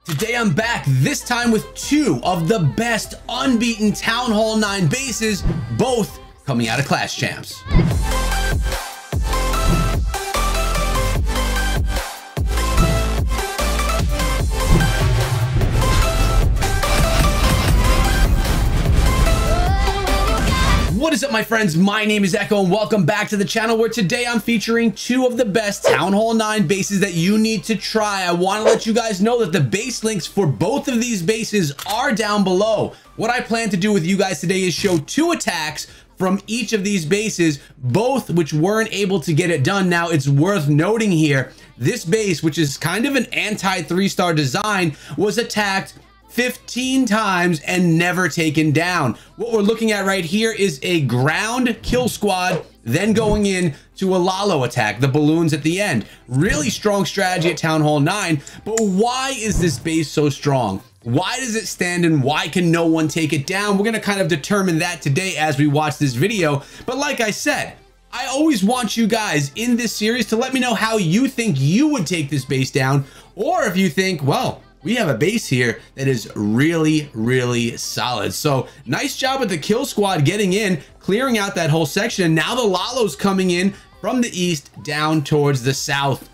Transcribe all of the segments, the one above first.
Today I'm back, this time with two of the best unbeaten Town Hall 9 bases, both coming out of Clash Champs. What is up, my friends? My name is Echo and welcome back to the channel, where today I'm featuring two of the best Town Hall 9 bases that you need to try. I want to let you guys know that the base links for both of these bases are down below. What I plan to do with you guys today is show two attacks from each of these bases, both which weren't able to get it done. Now, it's worth noting here, this base, which is kind of an anti 3-star design, was attacked 15 times and never taken down. What we're looking at right here is a ground kill squad, then going in to a Lalo attack, the balloons at the end. Really strong strategy at Town Hall 9, but why is this base so strong? Why does it stand and why can no one take it down? We're gonna kind of determine that today as we watch this video. But like I said, I always want you guys in this series to let me know how you think you would take this base down, or if you think, well, we have a base here that is really solid. So nice job with the kill squad getting in, clearing out that whole section. And now the Lalo's coming in from the east down towards the south.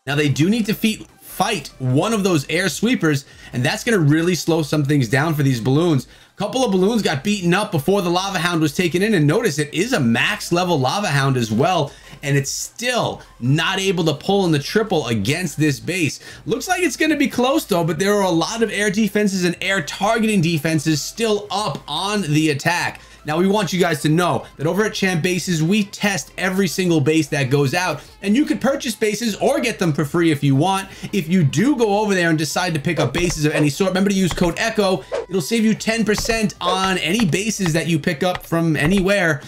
Now they do need to fight one of those air sweepers, and that's going to really slow some things down for these balloons. A couple of balloons got beaten up before the Lava Hound was taken in, and notice it is a max level Lava Hound as well, and it's still not able to pull in the triple against this base. Looks like it's going to be close though, but there are a lot of air defenses and air targeting defenses still up on the attack. Now, we want you guys to know that over at Champ Bases, we test every single base that goes out, and you could purchase bases or get them for free if you want. If you do go over there and decide to pick up bases of any sort, remember to use code ECHO. It'll save you 10% on any bases that you pick up from anywhere.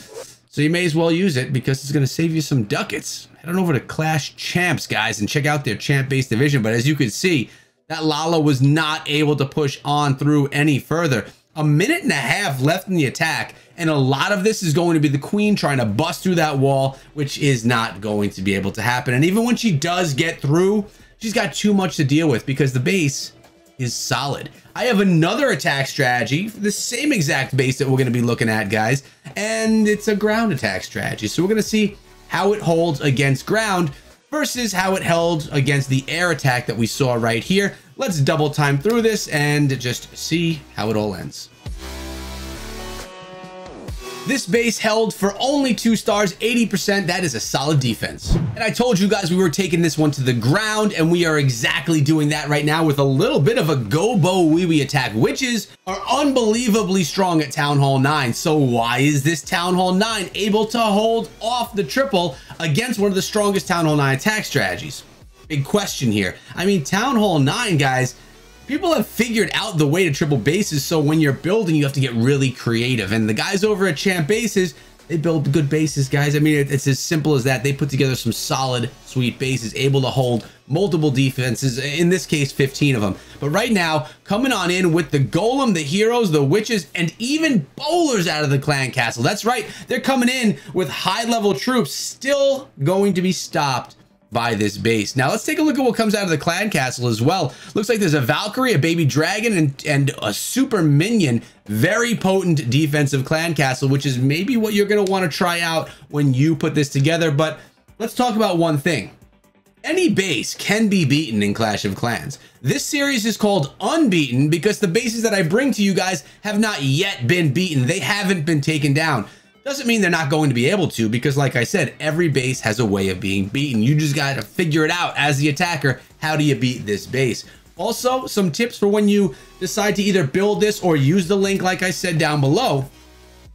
So you may as well use it because it's going to save you some ducats. Head on over to Clash Champs, guys, and check out their Champ Base division. But as you can see, that Lalo was not able to push on through any further. A minute and a half left in the attack, and a lot of this is going to be the Queen trying to bust through that wall, which is not going to be able to happen. And even when she does get through, she's got too much to deal with because the base is solid. I have another attack strategy for the same exact base that we're going to be looking at, guys, and it's a ground attack strategy. So we're going to see how it holds against ground versus how it held against the air attack that we saw right here. Let's double time through this and just see how it all ends. This base held for only 2 stars, 80%. That is a solid defense. And I told you guys we were taking this one to the ground, and we are exactly doing that right now with a little bit of a go-bo wee-wee attack. Witches are unbelievably strong at Town Hall 9. So why is this Town Hall 9 able to hold off the triple against one of the strongest Town Hall 9 attack strategies? Big question here. I mean, Town Hall 9, guys, people have figured out the way to triple bases, so when you're building, you have to get really creative. And the guys over at Champ Bases, they build good bases, guys. I mean, it's as simple as that. They put together some solid, sweet bases, able to hold multiple defenses, in this case, 15 of them. But right now, coming on in with the Golem, the Heroes, the Witches, and even Bowlers out of the Clan Castle. That's right. They're coming in with high-level troops, still going to be stopped by this base. Now let's take a look at what comes out of the Clan Castle as well. Looks like there's a Valkyrie, a baby dragon, and a super minion. Very potent defensive Clan Castle, which is maybe what you're going to want to try out when you put this together. But let's talk about one thing. Any base can be beaten in Clash of Clans. This series is called Unbeaten because the bases that I bring to you guys have not yet been beaten. They haven't been taken down. Doesn't mean they're not going to be able to, because like I said, every base has a way of being beaten. You just got to figure it out as the attacker. How do you beat this base? Also, some tips for when you decide to either build this or use the link, like I said down below.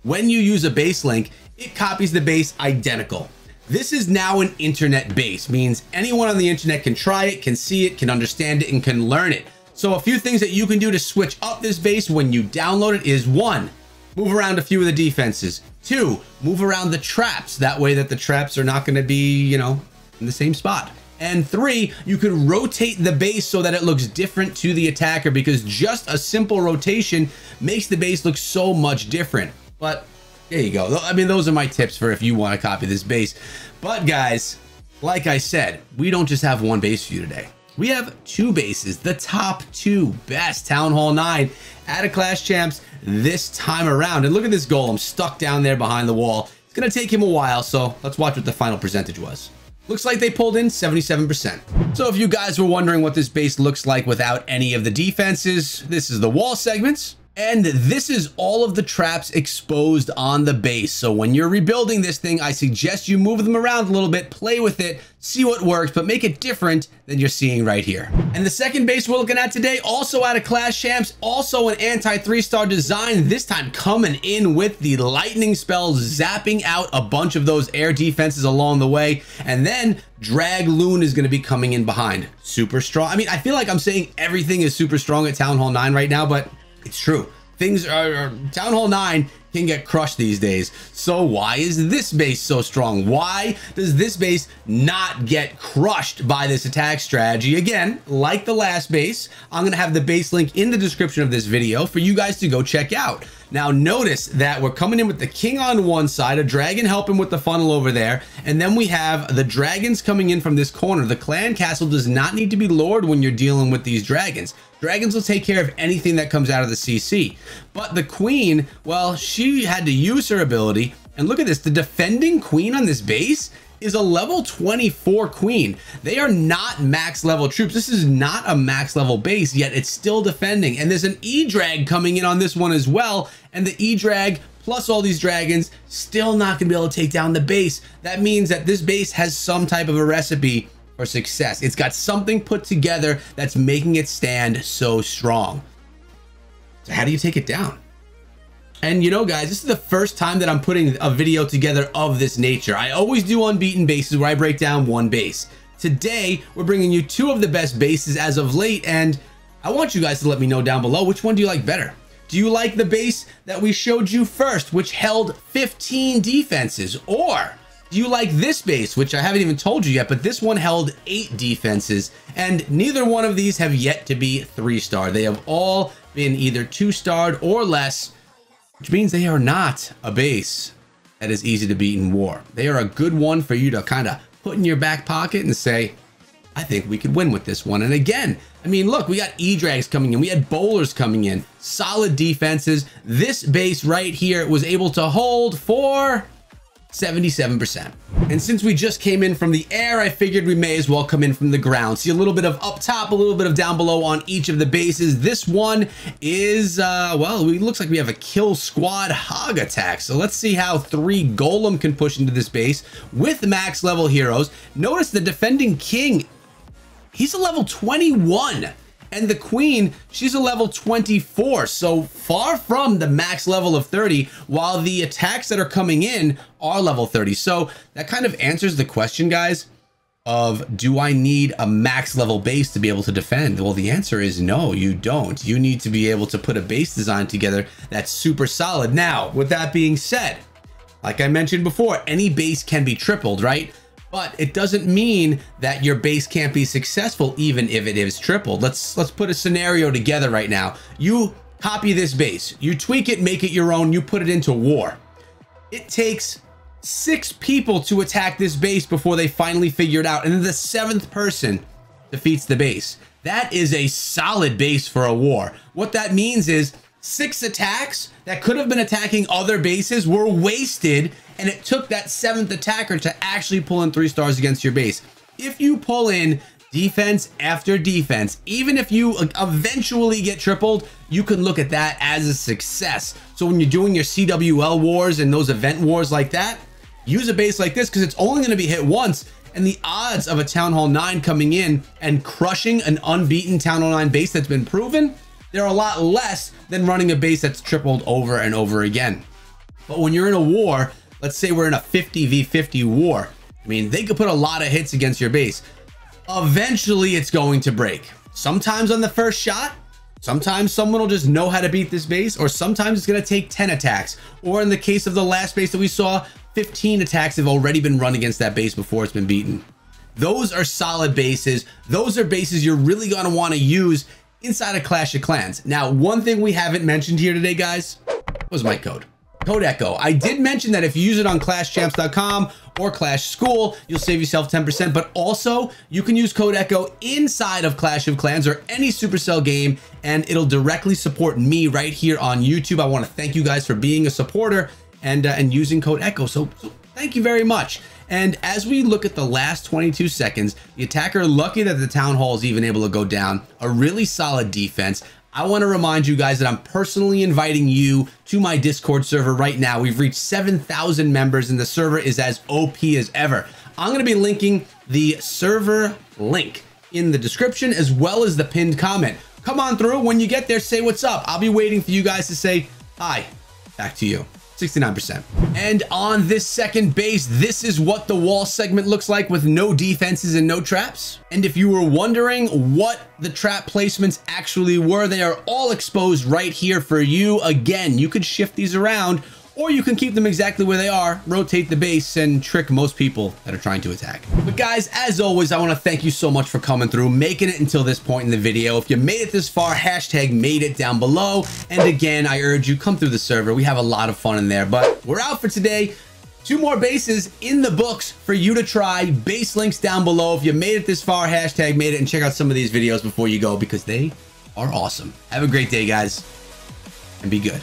When you use a base link, it copies the base identical. This is now an internet base, means anyone on the internet can try it, can see it, can understand it, and can learn it. So a few things that you can do to switch up this base when you download it is: 1, move around a few of the defenses. 2, move around the traps. That way that the traps are not going to be, you know, in the same spot. And 3, you can rotate the base so that it looks different to the attacker, because just a simple rotation makes the base look so much different. But there you go. I mean, those are my tips for if you want to copy this base. But guys, like I said, we don't just have one base for you today. we have two bases, the top two best Town Hall 9 out of Clash Champs this time around. And look at this golem stuck down there behind the wall. It's going to take him a while, so let's watch what the final percentage was. Looks like they pulled in 77%. So if you guys were wondering what this base looks like without any of the defenses, this is the wall segments. And this is all of the traps exposed on the base. So when you're rebuilding this thing, I suggest you move them around a little bit, play with it, see what works, but make it different than you're seeing right here. And the second base we're looking at today, also out of Clash Champs, also an anti 3-star design, this time coming in with the lightning spells, zapping out a bunch of those air defenses along the way. And then Dragloon is going to be coming in behind. Super strong. I mean, I feel like I'm saying everything is super strong at Town Hall 9 right now, but it's true. Things are Town Hall 9 can get crushed these days. So why is this base so strong? Why does this base not get crushed by this attack strategy? Again, like the last base, I'm going to have the base link in the description of this video for you guys to go check out. Now notice that we're coming in with the king on one side, a dragon helping with the funnel over there, and then we have the dragons coming in from this corner. The clan castle does not need to be lured when you're dealing with these dragons. Dragons will take care of anything that comes out of the CC. But the queen, well, she had to use her ability. And look at this, the defending queen on this base is a level 24 queen. They are not max level troops. This is not a max level base, yet it's still defending. And there's an E-Drag coming in on this one as well. And the E-Drag plus all these dragons still not gonna be able to take down the base. That means that this base has some type of a recipe for success. It's got something put together that's making it stand so strong. So how do you take it down? And you know, guys, this is the first time that I'm putting a video together of this nature. I always do unbeaten bases where I break down one base. Today, we're bringing you two of the best bases as of late, and I want you guys to let me know down below, which one do you like better? Do you like the base that we showed you first, which held 15 defenses? Or do you like this base, which I haven't even told you yet, but this one held 8 defenses, and neither one of these have yet to be 3-star. They have all been either 2-starred or less, which means they are not a base that is easy to beat in war. They are a good one for you to kind of put in your back pocket and say, I think we could win with this one. And again, I mean, look, we got E-Drags coming in. We had bowlers coming in. Solid defenses. This base right here was able to hold for 77%. And since we just came in from the air, I figured we may as well come in from the ground. See a little bit of up top, a little bit of down below on each of the bases. This one is, well, it looks like we have a kill squad hog attack. So let's see how 3 golem can push into this base with max level heroes. Notice the defending king, he's a level 21. And the queen, she's a level 24, so far from the max level of 30, while the attacks that are coming in are level 30. So that kind of answers the question, guys, of do I need a max level base to be able to defend? Well, the answer is no, you don't. You need to be able to put a base design together that's super solid. Now, with that being said, like I mentioned before, any base can be tripled, right? But it doesn't mean that your base can't be successful even if it is tripled. Let's put a scenario together right now. You copy this base, you tweak it, make it your own, you put it into war. It takes 6 people to attack this base before they finally figure it out, and then the 7th person defeats the base. That is a solid base for a war. What that means is 6 attacks that could have been attacking other bases were wasted, and it took that 7th attacker to actually pull in 3 stars against your base. If you pull in defense after defense, even if you eventually get tripled, you can look at that as a success. So when you're doing your CWL wars and those event wars like that, use a base like this because it's only going to be hit once, and the odds of a Town Hall 9 coming in and crushing an unbeaten Town Hall 9 base that's been proven, they're a lot less than running a base that's tripled over and over again. But when you're in a war, let's say we're in a 50v50 war, I mean, they could put a lot of hits against your base. Eventually, it's going to break. Sometimes on the first shot, sometimes someone will just know how to beat this base, or sometimes it's going to take 10 attacks. Or in the case of the last base that we saw, 15 attacks have already been run against that base before it's been beaten. Those are solid bases. Those are bases you're really going to want to use inside of Clash of Clans. Now, one thing we haven't mentioned here today, guys, was my code. Code Echo. I did mention that if you use it on ClashChamps.com or Clash School, you'll save yourself 10%, but also you can use code ECHO inside of Clash of Clans or any Supercell game, and it'll directly support me right here on YouTube. I want to thank you guys for being a supporter and using code ECHO. So thank you very much. And as we look at the last 22 seconds, the attacker, lucky that the Town Hall is even able to go down, a really solid defense. I want to remind you guys that I'm personally inviting you to my Discord server right now. We've reached 7,000 members and the server is as OP as ever. I'm going to be linking the server link in the description as well as the pinned comment. Come on through. When you get there, say what's up. I'll be waiting for you guys to say hi. Back to you. 69%. And on this second base, this is what the wall segment looks like with no defenses and no traps. And if you were wondering what the trap placements actually were, they are all exposed right here for you. Again, you could shift these around or you can keep them exactly where they are, rotate the base, and trick most people that are trying to attack. But guys, as always, I want to thank you so much for coming through, making it until this point in the video. If you made it this far, hashtag made it down below. And again, I urge you, come through the server. We have a lot of fun in there, but we're out for today. 2 more bases in the books for you to try. Base links down below. If you made it this far, hashtag made it, and check out some of these videos before you go because they are awesome. Have a great day, guys, and be good.